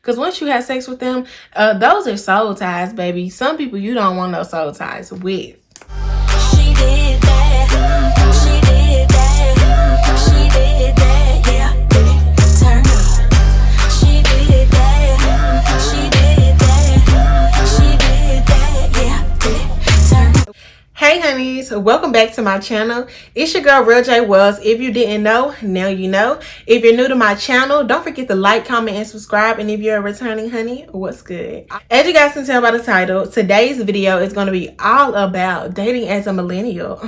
Because once you have sex with them, those are soul ties, baby. Some people you don't want no soul ties with. She did that. She did that. She did that. Yeah, turn up. She did that. She did that. She did that. Yeah, turn up. Hey honeys, welcome back to my channel. It's your girl RealJWells. If you didn't know, now you know. If you're new to my channel, don't forget to like, comment, and subscribe. And if you're a returning honey, what's good? As you guys can tell by the title, today's video is going to be all about dating as a millennial.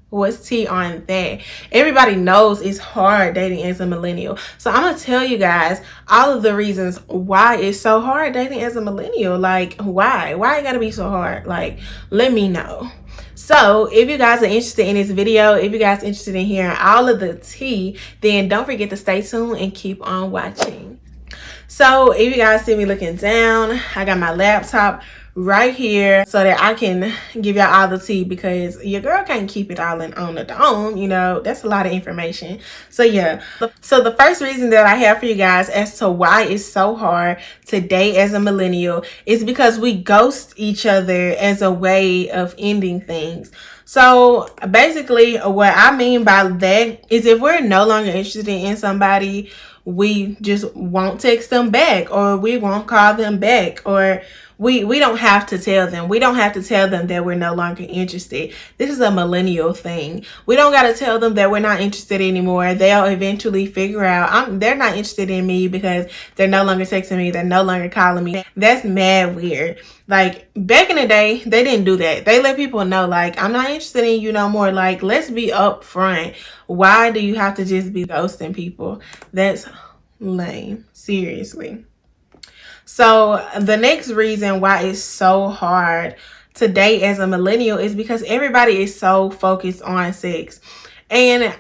What's tea on that? Everybody knows it's hard dating as a millennial. So I'm going to tell you guys all of the reasons why it's so hard dating as a millennial. Like, why? Why it got to be so hard? Like, let me know. So if you guys are interested in this video, if you guys are interested in hearing all of the tea, then don't forget to stay tuned and keep on watching. So if you guys see me looking down, I got my laptop right here so that I can give y'all all the tea, because your girl can't keep it all on the dome, you know. That's a lot of information. So yeah, so the first reason that I have for you guys as to why it's so hard to date as a millennial is because we ghost each other as a way of ending things. So basically what I mean by that is, if we're no longer interested in somebody, we just won't text them back, or we won't call them back, or we don't have to tell them. We don't have to tell them that we're no longer interested. This is a millennial thing. We don't got to tell them that we're not interested anymore. They'll eventually figure out they're not interested in me because they're no longer texting me. They're no longer calling me. That's mad weird. Like, back in the day, they didn't do that. They let people know, like, I'm not interested in you no more. Like, let's be upfront. Why do you have to just be ghosting people? That's lame. Seriously. So the next reason why it's so hard to date as a millennial is because everybody is so focused on sex. And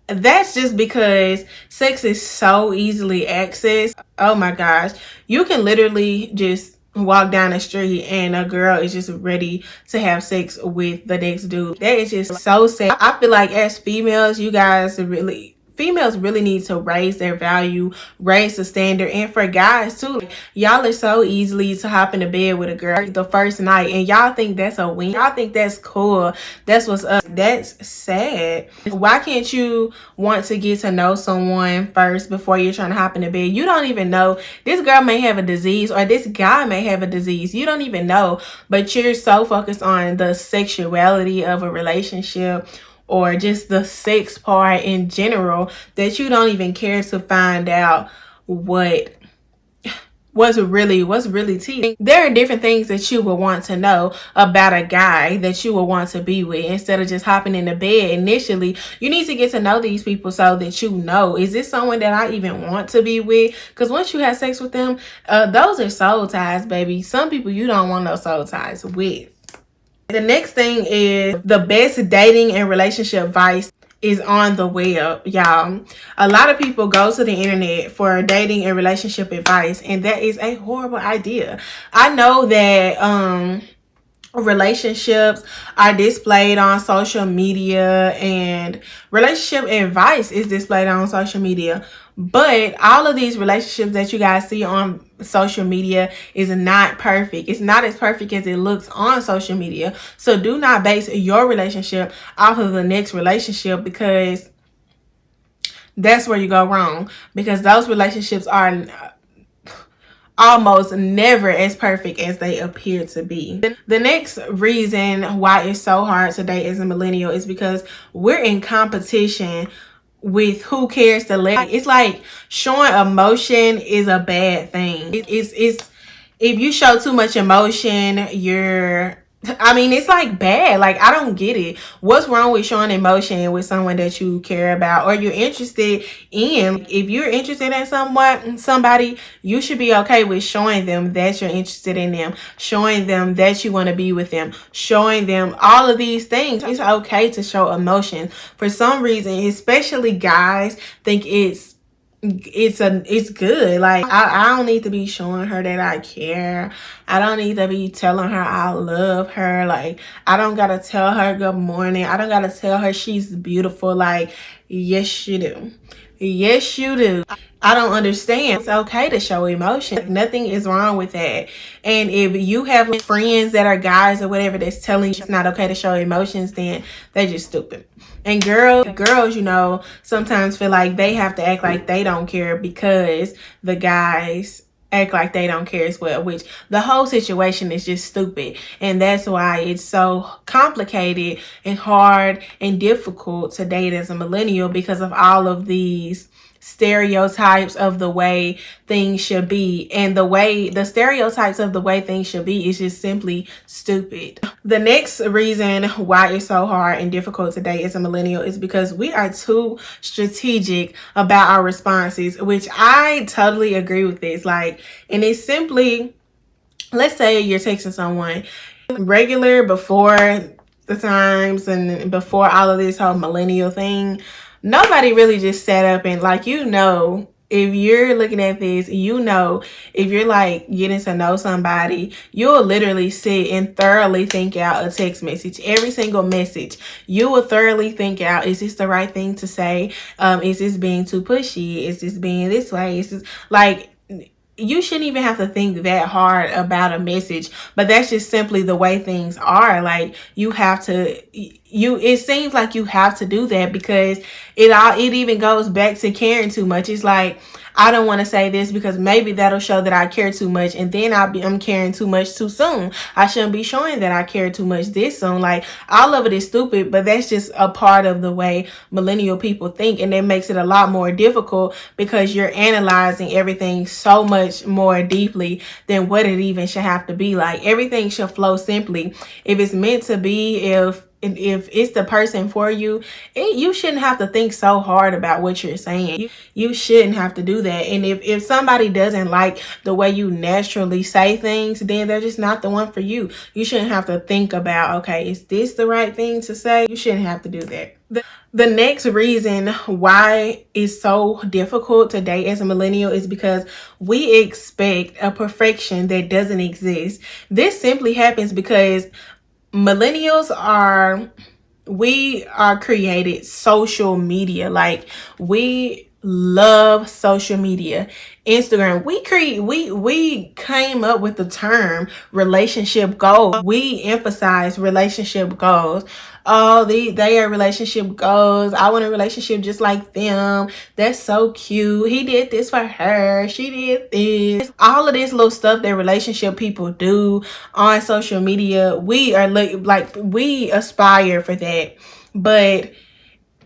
that's just because sex is so easily accessed. Oh my gosh. You can literally just walk down the street and a girl is just ready to have sex with the next dude. That is just so sad. I feel like as females, females really need to raise their value, raise the standard. And for guys too, y'all are so easily to hop into bed with a girl the first night and y'all think that's a win. Y'all think that's cool. That's what's up. That's sad. Why can't you want to get to know someone first before you're trying to hop into bed? You don't even know. This girl may have a disease, or this guy may have a disease. You don't even know, but you're so focused on the sexuality of a relationship, or just the sex part in general, that you don't even care to find out what's really tea. There are different things that you will want to know about a guy that you will want to be with. Instead of just hopping in the bed initially, you need to get to know these people so that you know, is this someone that I even want to be with? Because once you have sex with them, those are soul ties, baby. Some people you don't want no soul ties with. The next thing is, the best dating and relationship advice is on the web, y'all. A lot of people go to the internet for dating and relationship advice, and that is a horrible idea. I know that relationships are displayed on social media and relationship advice is displayed on social media, but all of these relationships that you guys see on social media is not perfect. It's not as perfect as it looks on social media. So do not base your relationship off of the next relationship, because that's where you go wrong, because those relationships are almost never as perfect as they appear to be. The next reason why it's so hard to date as a millennial is because we're in competition with who cares to let. It's like showing emotion is a bad thing. It's if you show too much emotion, it's like bad. Like, I don't get it. What's wrong with showing emotion with someone that you care about or you're interested in? If you're interested in somebody, you should be okay with showing them that you're interested in them, showing them that you want to be with them, showing them all of these things. It's okay to show emotion. For some reason, especially guys, think it's good. Like, I don't need to be showing her that I care. I don't need to be telling her I love her. Like, I don't gotta tell her good morning. I don't gotta tell her she's beautiful. Like, yes you do. Yes, you do. I don't understand. It's okay to show emotion. Nothing is wrong with that. And if you have friends that are guys or whatever that's telling you it's not okay to show emotions, then they just stupid. And girls, you know, sometimes feel like they have to act like they don't care because the guys act like they don't care as well, which the whole situation is just stupid. And that's why it's so complicated and hard and difficult to date as a millennial, because of all of these stereotypes of the way things should be. And the stereotypes of the way things should be is just simply stupid. The next reason why it's so hard and difficult to date as a millennial is because we are too strategic about our responses, which I totally agree with this. Like, and it's simply, let's say you're texting someone regular before the times and before all of this whole millennial thing. Nobody really just sat up and, like, you know, if you're looking at this, you know, if you're like getting to know somebody, you'll literally sit and thoroughly think out a text message. Every single message, you will thoroughly think out, is this the right thing to say? Is this being too pushy? Is this being this way? Is this like, you shouldn't even have to think that hard about a message, but that's just simply the way things are. Like, you have to, it seems like you have to do that because it even goes back to caring too much. It's like, I don't want to say this because maybe that'll show that I care too much, and then I'm caring too much too soon. I shouldn't be showing that I care too much this soon. Like, all of it is stupid, but that's just a part of the way millennial people think, and it makes it a lot more difficult because you're analyzing everything so much more deeply than what it even should have to be. Like, everything should flow simply. If it's meant to be, if it's the person for you, you shouldn't have to think so hard about what you're saying. You shouldn't have to do that. And if somebody doesn't like the way you naturally say things, then they're just not the one for you. You shouldn't have to think about, okay, is this the right thing to say? You shouldn't have to do that. The next reason why it's so difficult to date as a millennial is because we expect a perfection that doesn't exist. This simply happens because we are created social media. Like, we love social media. Instagram, we came up with the term relationship goals. We emphasize relationship goals. Oh, they are relationship goals. I want a relationship just like them. That's so cute. He did this for her. She did this. All of this little stuff that relationship people do on social media, we are like we aspire for that. But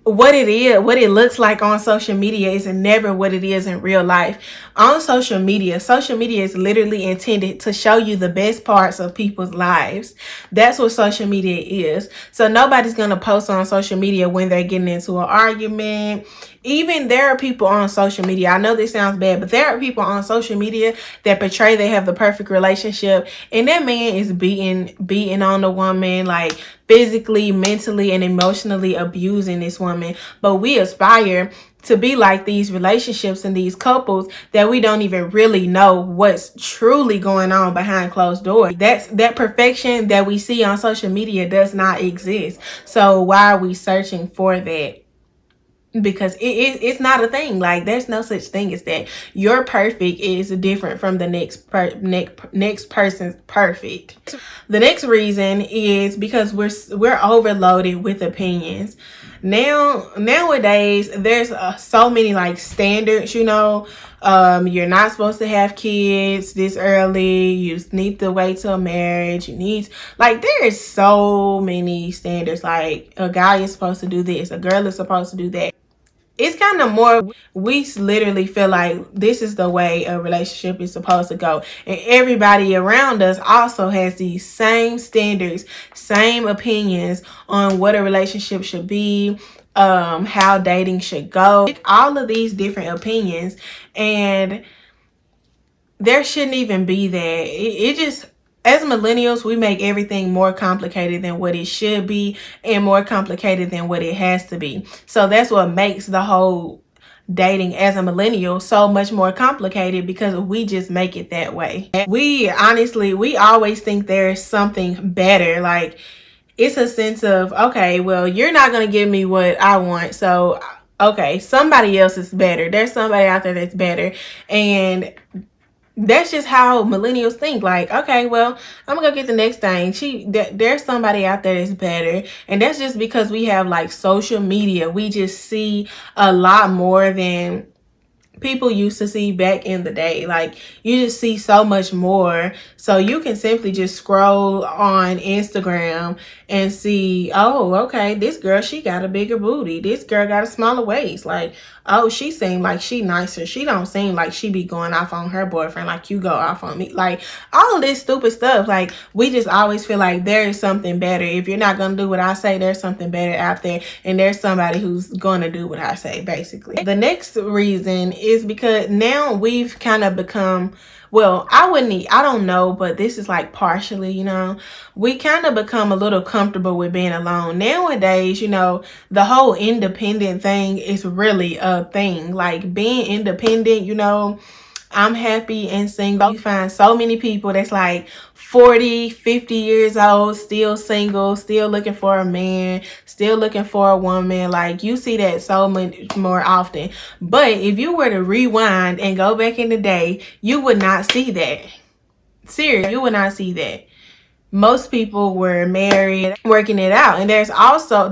what it looks like on social media is never what it is in real life. On social media is literally intended to show you the best parts of people's lives. That's what social media is. So nobody's going to post on social media when they're getting into an argument. Even there are people on social media, I know this sounds bad, but there are people on social media that portray they have the perfect relationship, and that man is beating on the woman, like physically, mentally, and emotionally abusing this woman. But we aspire to be like these relationships and these couples that we don't even really know what's truly going on behind closed doors. That perfection that we see on social media does not exist. So why are we searching for that? Because it's not a thing. Like, there's no such thing as that. Your perfect is different from the next person's perfect. The next reason is because we're overloaded with opinions. Nowadays, there's so many like standards, you know. You're not supposed to have kids this early. You need to wait till marriage. There is so many standards. Like, a guy is supposed to do this, a girl is supposed to do that. It's kind of more, we literally feel like this is the way a relationship is supposed to go. And everybody around us also has these same standards, same opinions on what a relationship should be, how dating should go. All of these different opinions. And there shouldn't even be that. It just, as millennials, we make everything more complicated than what it should be and more complicated than what it has to be. So that's what makes the whole dating as a millennial so much more complicated, because we just make it that way. We always think there's something better. Like, it's a sense of, okay, well, you're not going to give me what I want, so okay, somebody else is better. There's somebody out there that's better. And that's just how millennials think. Like, okay, well, I'm gonna go get the next thing. There's somebody out there that's better. And that's just because we have like social media. We just see a lot more than people used to see back in the day. Like, you just see so much more. So you can simply just scroll on Instagram and see, oh, okay, this girl, she got a bigger booty, this girl got a smaller waist. Like, oh, she seemed like she nicer, she don't seem like she be going off on her boyfriend like you go off on me. Like, all of this stupid stuff. Like, we just always feel like there is something better. If you're not gonna do what I say, there's something better out there, and there's somebody who's gonna do what I say, basically. The next reason is because now we've kind of become, well, I don't know, but this is like partially, you know, we kind of become a little comfortable with being alone. Nowadays, you know, the whole independent thing is really a thing. Like, being independent, you know, I'm happy and single. You find so many people that's like 40, 50 years old, still single, still looking for a man, still looking for a woman. Like, you see that so much more often. But if you were to rewind and go back in the day, you would not see that. Seriously, you would not see that. Most people were married, working it out. And there's also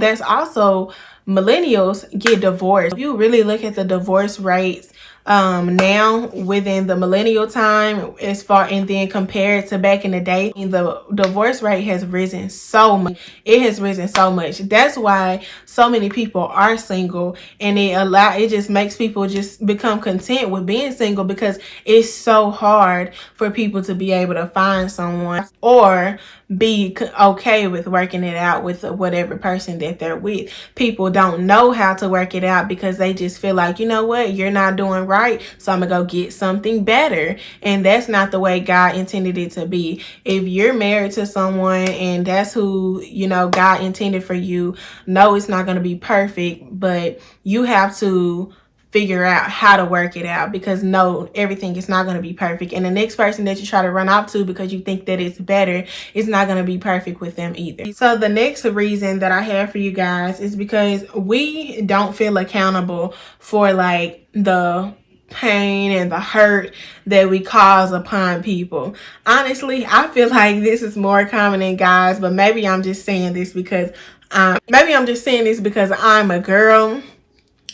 millennials get divorced. If you really look at the divorce rates now within the millennial time, as far, and then compared to back in the day, the divorce rate has risen so much. It has risen so much. That's why so many people are single, and it just makes people just become content with being single, because it's so hard for people to be able to find someone or be okay with working it out with whatever person that they're with. People don't know how to work it out because they just feel like, you know what, you're not doing right, so I'm gonna go get something better. And that's not the way God intended it to be. If you're married to someone and that's who, you know, God intended for you, no, it's not going to be perfect, but you have to figure out how to work it out, because no, everything is not going to be perfect. And the next person that you try to run off to because you think that it's better is not going to be perfect with them either. So the next reason that I have for you guys is because we don't feel accountable for like the pain and the hurt that we cause upon people. Honestly, I feel like this is more common in guys, but maybe I'm just saying this because I'm a girl.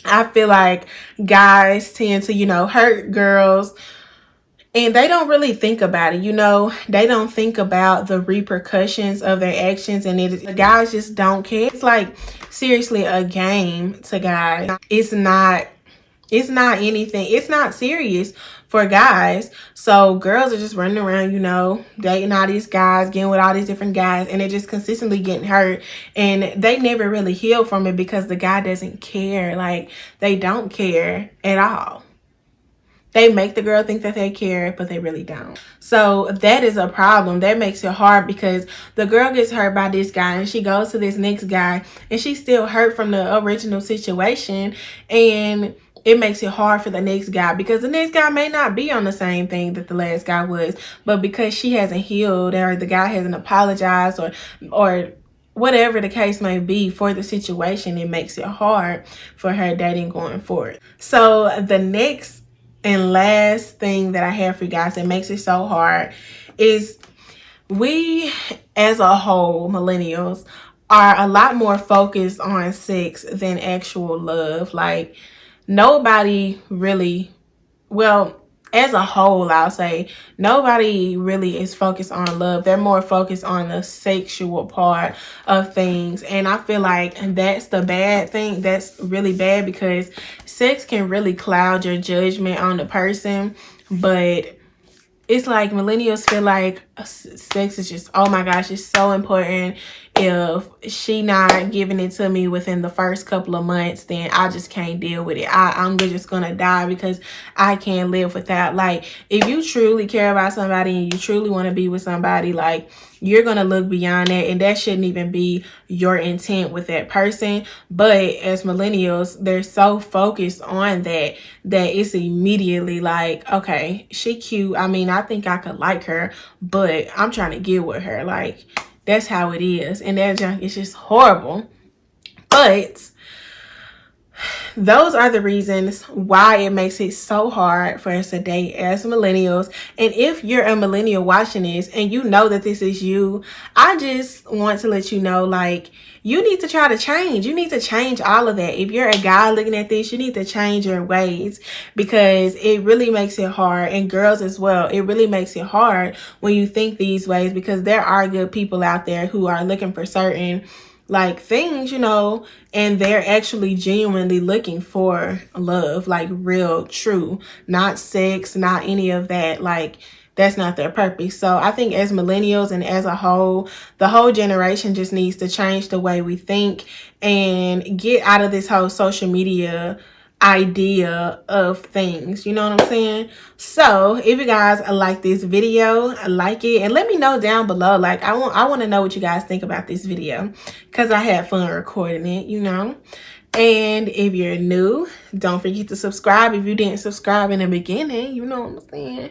I feel like guys tend to, you know, hurt girls, and they don't really think about it. You know, they don't think about the repercussions of their actions, and the guys just don't care. It's like, seriously, a game to guys. It's not anything. It's not serious for guys. So girls are just running around, you know, dating all these guys, getting with all these different guys, and they're just consistently getting hurt, and they never really heal from it because the guy doesn't care. Like, they don't care at all. They make the girl think that they care, but they really don't. So that is a problem. That makes it hard, because the girl gets hurt by this guy and she goes to this next guy and she's still hurt from the original situation, and it makes it hard for the next guy, because the next guy may not be on the same thing that the last guy was, but because she hasn't healed, or the guy hasn't apologized, or whatever the case may be for the situation, it makes it hard for her dating going forward. So the next and last thing that I have for you guys that makes it so hard is we as a whole, millennials, are a lot more focused on sex than actual love. Like, nobody really, well, as a whole, I'll say nobody really is focused on love. They're more focused on the sexual part of things. And I feel like that's the bad thing. That's really bad, because sex can really cloud your judgment on the person. But it's like millennials feel like sex is just, oh my gosh, it's so important. If she not giving it to me within the first couple of months, then I just can't deal with it. I'm just gonna die because I can't live without. Like, if you truly care about somebody and you truly want to be with somebody, like, you're gonna look beyond that, and that shouldn't even be your intent with that person. But as millennials, they're so focused on that it's immediately like, okay, she cute, I mean, I think I could like her, but I'm trying to get with her. Like, that's how it is, and that junk is just horrible. But those are the reasons why it makes it so hard for us to date as millennials. And if you're a millennial watching this and you know that this is you, I just want to let you know, like, you need to try to change. You need to change all of that. If you're a guy looking at this, you need to change your ways, because it really makes it hard. And girls as well, it really makes it hard when you think these ways, because there are good people out there who are looking for certain like things, you know, and they're actually genuinely looking for love, like real, true, not sex, not any of that. Like, that's not their purpose. So I think as millennials and as a whole, the whole generation just needs to change the way we think and get out of this whole social media idea of things, you know what I'm saying? So if you guys like this video, like it, and let me know down below. Like, I want to know what you guys think about this video, because I had fun recording it, you know. And if you're new, don't forget to subscribe. If you didn't subscribe in the beginning, you know what I'm saying,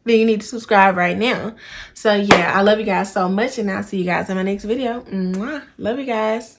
then you need to subscribe right now. So yeah, I love you guys so much, and I'll see you guys in my next video. Mwah. Love you guys.